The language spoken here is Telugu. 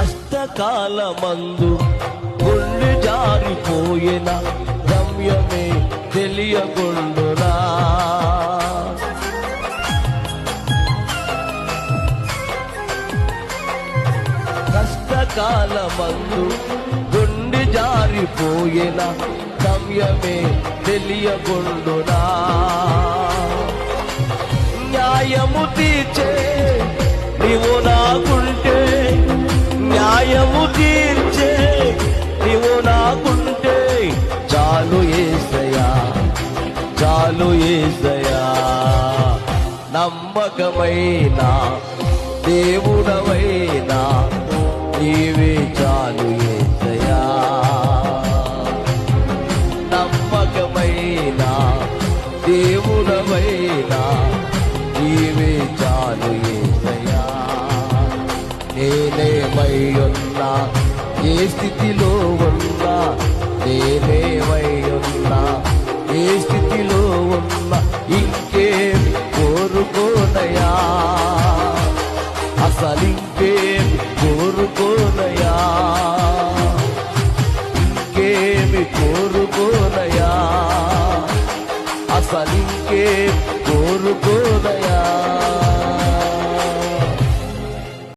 కష్టకాలమందు గుండె జారిపోయిన గమ్యమే తెలియకుండునా. కష్టకాలమందు గుండె జారిపోయిన గమ్యమే తెలియకుండునా. న్యాయము తీర్చే నీవు నాకుంటే, న్యాయము తీర్చే నీవు నాకుంటే చాలు యేసయ్యా, చాలు యేసయ్యా. నమ్మకమైన దేవుడవైనా నీవే చాలు యేసయ్యా. నమ్మకమైన దేవుడవైనా నీవే చాలు యేసయ్యా. నేనేమై ఉన్నా, ఏ స్థితిలో ఉన్నా, నేనేమై ఉన్నా, ఏ స్థితిలో ఉన్నా, ఇంకేం కోరుకోనయా, అసలింకేం కోరుకోనయా, ఇంకేమి కోరుకోనయా, అసలింకేం కోరుకోనయా.